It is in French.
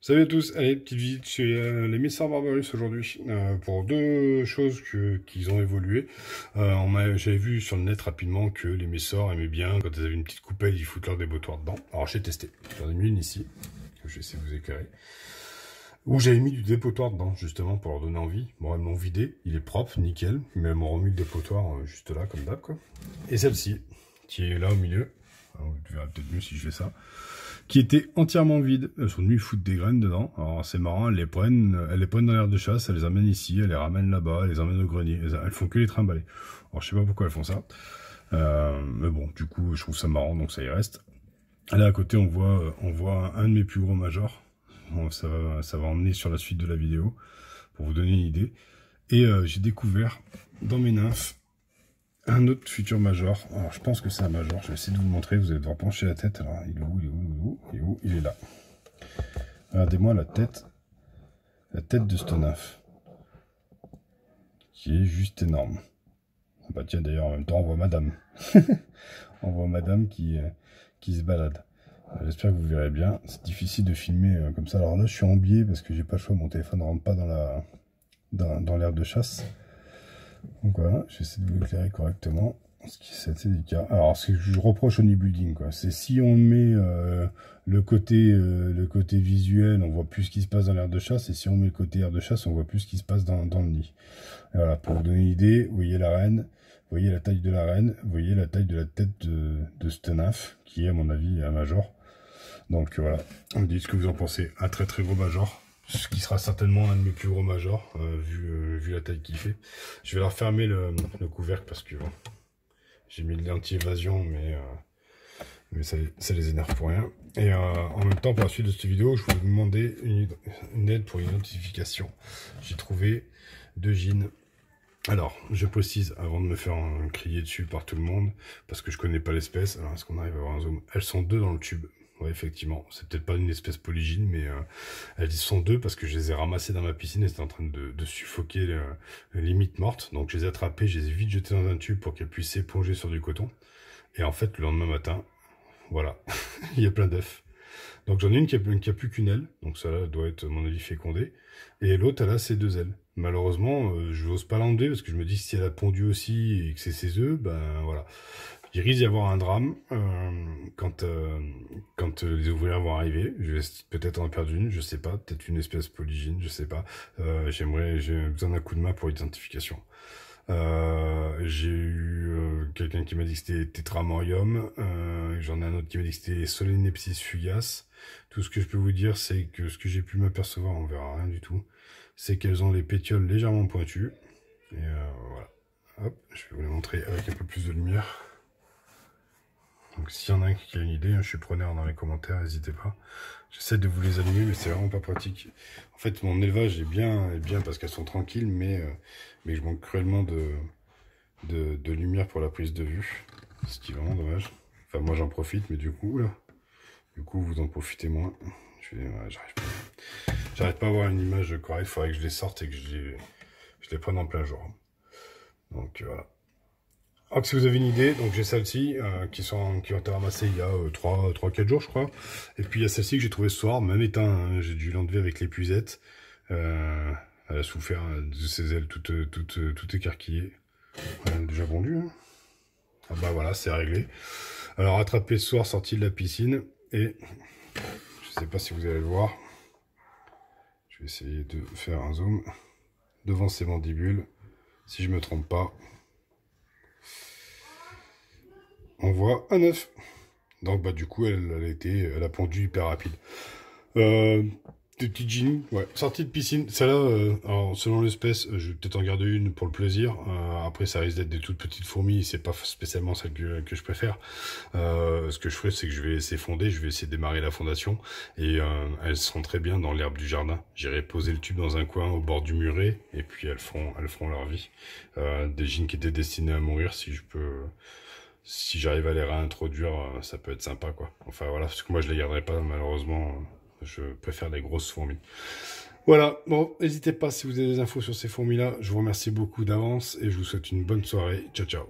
Salut à tous, allez, petite visite chez les Messars Barbarus aujourd'hui pour deux choses qu'ils ont évolué. J'avais vu sur le net rapidement que les Messars aimaient bien, quand ils avaient une petite coupelle, ils foutent leur dépotoir dedans. Alors j'ai testé, j'en ai mis une ici, que je vais essayer de vous éclairer. Où j'avais mis du dépotoir dedans, justement, pour leur donner envie. Bon, elles m'ont vidé, il est propre, nickel, mais elles m'ont remis le dépotoir juste là, comme d'hab, quoi. Et celle-ci, qui est là au milieu, alors, vous verrez peut-être mieux si je fais ça, qui était entièrement vide. Elles sont venues foutre des graines dedans. Alors c'est marrant, elles les prennent dans l'aire de chasse, elles les amènent ici, elles les ramènent là-bas, elles les emmènent au grenier. Elles font que les trimballer. Alors je sais pas pourquoi elles font ça. Mais bon, du coup, je trouve ça marrant, donc ça y reste. Là à côté, on voit un de mes plus gros majors. Bon, ça va emmener sur la suite de la vidéo, pour vous donner une idée. Et j'ai découvert dans mes nymphes un autre futur major. Alors je pense que c'est un major, je vais essayer de vous le montrer, vous allez devoir pencher la tête. Alors il est où, il est où, il est où, il est où? Il est là. Regardez-moi la tête de ce nymphe, qui est juste énorme. Bah tiens, d'ailleurs en même temps on voit madame. On voit madame qui se balade. J'espère que vous verrez bien, c'est difficile de filmer comme ça. Alors là je suis en biais parce que j'ai pas le choix, mon téléphone ne rentre pas dans l'aire de chasse. Donc voilà, j'essaie de vous éclairer correctement, ce qui est assez délicat. Alors ce que je reproche au Nibuilding, quoi, c'est si on met le côté visuel, on voit plus ce qui se passe dans l'aire de chasse, et si on met le côté aire de chasse, on voit plus ce qui se passe dans le nid. Et voilà, pour vous donner une idée, vous voyez la reine, vous voyez la taille de la reine, vous voyez la taille de la tête de ce nymphe, qui est à mon avis un major. Donc voilà, on me dit ce que vous en pensez, un très très gros major. Ce qui sera certainement un de mes plus gros majors, vu la taille qu'il fait. Je vais leur fermer le couvercle parce que bon, j'ai mis l'anti-évasion, mais ça les énerve pour rien. Et en même temps, pour la suite de cette vidéo, je voulais vous demander une aide pour une identification. J'ai trouvé deux jeans. Alors, je précise, avant de me faire crier dessus par tout le monde, parce que je connais pas l'espèce, alors est-ce qu'on arrive à avoir un zoom? Elles sont deux dans le tube. Ouais, effectivement, c'est peut-être pas une espèce polygyne, mais elles y sont deux parce que je les ai ramassées dans ma piscine et c'était en train de suffoquer, limite morte. Donc je les ai attrapées, je les ai vite jetées dans un tube pour qu'elles puissent s'éponger sur du coton. Et en fait, le lendemain matin, voilà, il y a plein d'œufs. Donc j'en ai une qui a plus qu'une aile, donc ça là, doit être, à mon avis, fécondée. Et l'autre, elle a ses deux ailes. Malheureusement, je n'ose pas l'enlever parce que je me dis que si elle a pondu aussi et que c'est ses œufs, ben voilà. Il risque d'y avoir un drame quand les ouvrières vont arriver. Je vais peut-être en perdre une, je sais pas. Peut-être une espèce polygyne, je sais pas. J'ai besoin d'un coup de main pour l'identification. J'ai eu quelqu'un qui m'a dit que c'était Tetramorium. J'en ai un autre qui m'a dit que c'était Solenepsis fugace. Tout ce que je peux vous dire, c'est que ce que j'ai pu m'apercevoir, on verra rien du tout, c'est qu'elles ont les pétioles légèrement pointues. Et voilà. Hop, je vais vous les montrer avec un peu plus de lumière. Donc s'il y en a un qui a une idée, je suis preneur dans les commentaires, n'hésitez pas. J'essaie de vous les allumer, mais c'est vraiment pas pratique. En fait, mon élevage est bien parce qu'elles sont tranquilles, mais je manque cruellement de lumière pour la prise de vue. Ce qui est vraiment dommage. Enfin, moi j'en profite, mais du coup, vous en profitez moins. J'arrive pas à avoir une image correcte, il faudrait que je les sorte et que je les prenne en plein jour. Donc voilà. Alors que si vous avez une idée, donc j'ai celle-ci qui ont été ramassées il y a 3-4 jours je crois. Et puis il y a celle-ci que j'ai trouvée ce soir, même éteint, hein, j'ai dû l'enlever avec l'épuisette. Elle a souffert de ses ailes toutes écarquillées. Elle a déjà pondu. Hein. Ah bah voilà, c'est réglé. Alors attrapé ce soir, sorti de la piscine. Et je sais pas si vous allez le voir. Je vais essayer de faire un zoom devant ses mandibules. Si je me trompe pas. On voit un œuf. Donc bah du coup elle a pondu hyper rapide. Des petites jeans, ouais, sortie de piscine. Celle-là, alors selon l'espèce, je vais peut-être en garder une pour le plaisir. Après ça risque d'être des toutes petites fourmis, c'est pas spécialement celle que je préfère. Ce que je ferai, c'est que je vais laisser fonder, je vais essayer de démarrer la fondation. Et elles seront très bien dans l'herbe du jardin. J'irai poser le tube dans un coin au bord du muret, et puis elles feront leur vie. Des jeans qui étaient destinés à mourir, si j'arrive à les réintroduire, ça peut être sympa, quoi. Enfin voilà, parce que moi je les garderai pas, malheureusement. Je préfère les grosses fourmis. Voilà, bon, n'hésitez pas si vous avez des infos sur ces fourmis-là. Je vous remercie beaucoup d'avance et je vous souhaite une bonne soirée. Ciao, ciao.